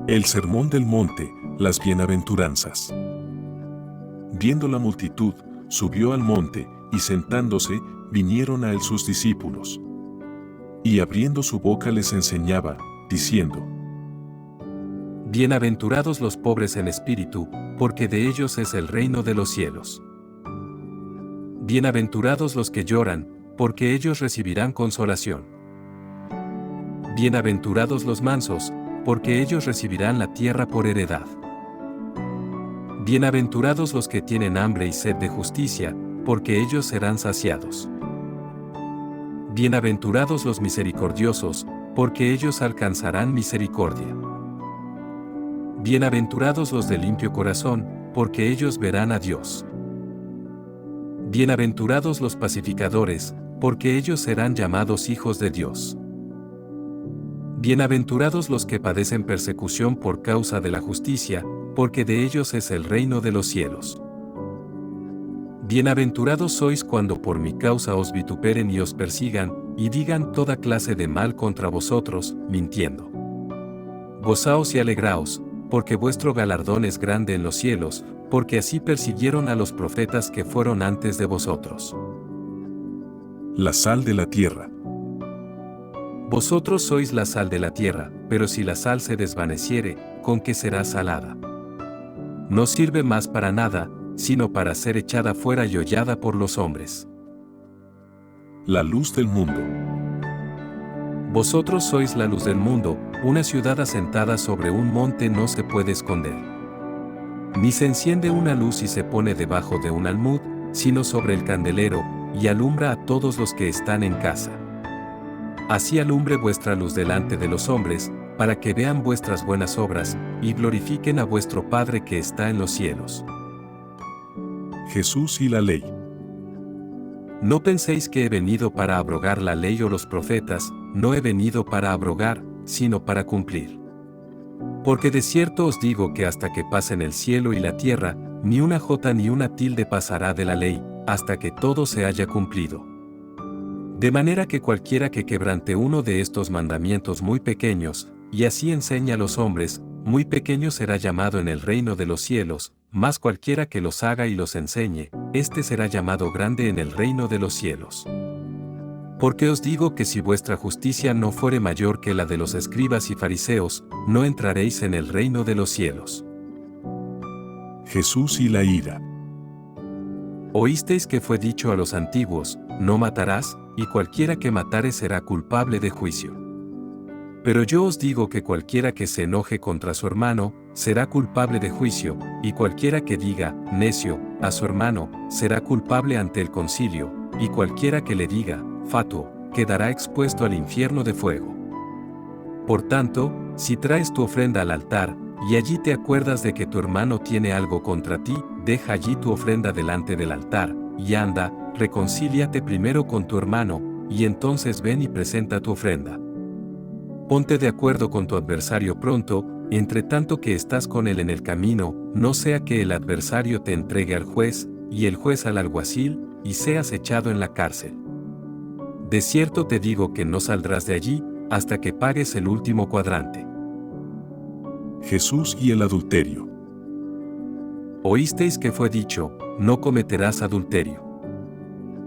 El Sermón del Monte, las Bienaventuranzas. Viendo la multitud, subió al monte, y sentándose, vinieron a él sus discípulos. Y abriendo su boca les enseñaba, diciendo: Bienaventurados los pobres en espíritu, porque de ellos es el reino de los cielos. Bienaventurados los que lloran, porque ellos recibirán consolación. Bienaventurados los mansos, porque ellos recibirán la tierra por heredad. Bienaventurados los que tienen hambre y sed de justicia, porque ellos serán saciados. Bienaventurados los misericordiosos, porque ellos alcanzarán misericordia. Bienaventurados los de limpio corazón, porque ellos verán a Dios. Bienaventurados los pacificadores, porque ellos serán llamados hijos de Dios. Bienaventurados los que padecen persecución por causa de la justicia, porque de ellos es el reino de los cielos. Bienaventurados sois cuando por mi causa os vituperen y os persigan, y digan toda clase de mal contra vosotros, mintiendo. Gozaos y alegraos, porque vuestro galardón es grande en los cielos, porque así persiguieron a los profetas que fueron antes de vosotros. La sal de la tierra. Vosotros sois la sal de la tierra, pero si la sal se desvaneciere, ¿con qué será salada? No sirve más para nada, sino para ser echada fuera y hollada por los hombres. La luz del mundo. Vosotros sois la luz del mundo, una ciudad asentada sobre un monte no se puede esconder. Ni se enciende una luz y se pone debajo de un almud, sino sobre el candelero, y alumbra a todos los que están en casa. Así alumbre vuestra luz delante de los hombres, para que vean vuestras buenas obras, y glorifiquen a vuestro Padre que está en los cielos. Jesús y la ley. No penséis que he venido para abrogar la ley o los profetas, no he venido para abrogar, sino para cumplir. Porque de cierto os digo que hasta que pasen el cielo y la tierra, ni una jota ni una tilde pasará de la ley, hasta que todo se haya cumplido. De manera que cualquiera que quebrante uno de estos mandamientos muy pequeños, y así enseña a los hombres, muy pequeño será llamado en el reino de los cielos, mas cualquiera que los haga y los enseñe, éste será llamado grande en el reino de los cielos. Porque os digo que si vuestra justicia no fuere mayor que la de los escribas y fariseos, no entraréis en el reino de los cielos. Jesús y la ira. Oísteis que fue dicho a los antiguos, no matarás, y cualquiera que matare será culpable de juicio. Pero yo os digo que cualquiera que se enoje contra su hermano, será culpable de juicio, y cualquiera que diga, necio, a su hermano, será culpable ante el concilio, y cualquiera que le diga, fatuo, quedará expuesto al infierno de fuego. Por tanto, si traes tu ofrenda al altar, y allí te acuerdas de que tu hermano tiene algo contra ti, deja allí tu ofrenda delante del altar, y anda, reconcíliate primero con tu hermano, y entonces ven y presenta tu ofrenda. Ponte de acuerdo con tu adversario pronto, entre tanto que estás con él en el camino, no sea que el adversario te entregue al juez, y el juez al alguacil, y seas echado en la cárcel. De cierto te digo que no saldrás de allí, hasta que pagues el último cuadrante. Jesús y el adulterio. Oísteis que fue dicho, no cometerás adulterio.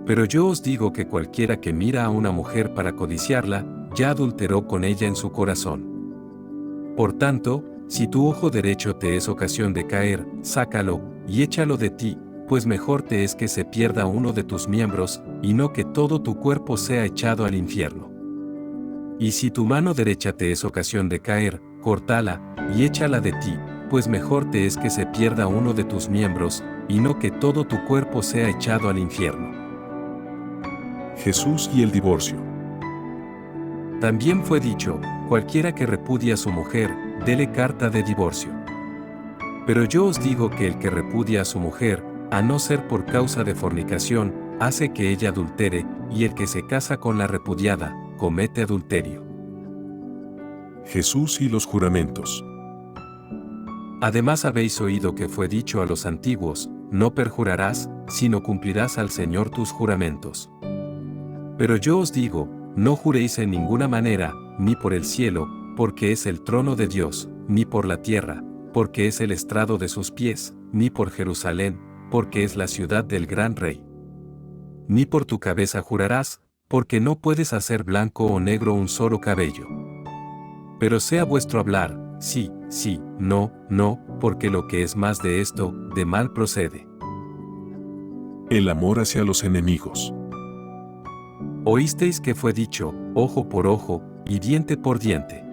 Pero yo os digo que cualquiera que mira a una mujer para codiciarla, ya adulteró con ella en su corazón. Por tanto, si tu ojo derecho te es ocasión de caer, sácalo, y échalo de ti, pues mejor te es que se pierda uno de tus miembros, y no que todo tu cuerpo sea echado al infierno. Y si tu mano derecha te es ocasión de caer, córtala, y échala de ti, pues mejor te es que se pierda uno de tus miembros, y no que todo tu cuerpo sea echado al infierno. Jesús y el divorcio. También fue dicho, cualquiera que repudia a su mujer, dele carta de divorcio. Pero yo os digo que el que repudia a su mujer, a no ser por causa de fornicación, hace que ella adultere, y el que se casa con la repudiada, comete adulterio. Jesús y los juramentos. Además habéis oído que fue dicho a los antiguos, no perjurarás, sino cumplirás al Señor tus juramentos. Pero yo os digo, no juréis en ninguna manera, ni por el cielo, porque es el trono de Dios, ni por la tierra, porque es el estrado de sus pies, ni por Jerusalén, porque es la ciudad del gran rey. Ni por tu cabeza jurarás, porque no puedes hacer blanco o negro un solo cabello. Pero sea vuestro hablar, sí, sí, no, no, porque lo que es más de esto, de mal procede. El amor hacia los enemigos. Oísteis que fue dicho, ojo por ojo, y diente por diente.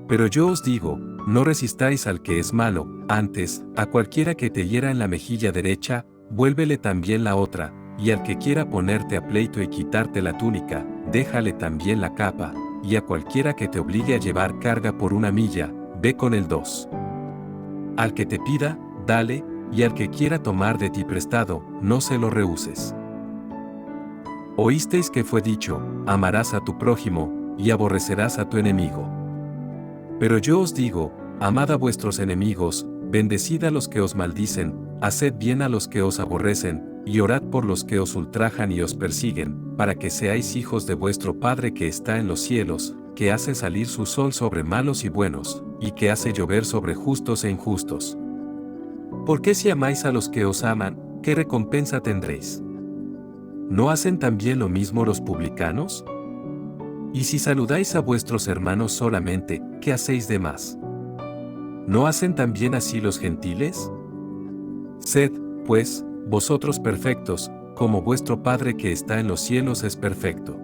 Pero yo os digo, no resistáis al que es malo, antes, a cualquiera que te hiera en la mejilla derecha, vuélvele también la otra, y al que quiera ponerte a pleito y quitarte la túnica, déjale también la capa, y a cualquiera que te obligue a llevar carga por 1 milla, ve con el 2. Al que te pida, dale, y al que quiera tomar de ti prestado, no se lo rehuses. Oísteis que fue dicho, amarás a tu prójimo, y aborrecerás a tu enemigo. Pero yo os digo, amad a vuestros enemigos, bendecid a los que os maldicen, haced bien a los que os aborrecen, y orad por los que os ultrajan y os persiguen, para que seáis hijos de vuestro Padre que está en los cielos, que hace salir su sol sobre malos y buenos, y que hace llover sobre justos e injustos. Porque si amáis a los que os aman, ¿qué recompensa tendréis? ¿No hacen también lo mismo los publicanos? Y si saludáis a vuestros hermanos solamente, ¿qué hacéis de más? ¿No hacen también así los gentiles? Sed, pues, vosotros perfectos, como vuestro Padre que está en los cielos es perfecto.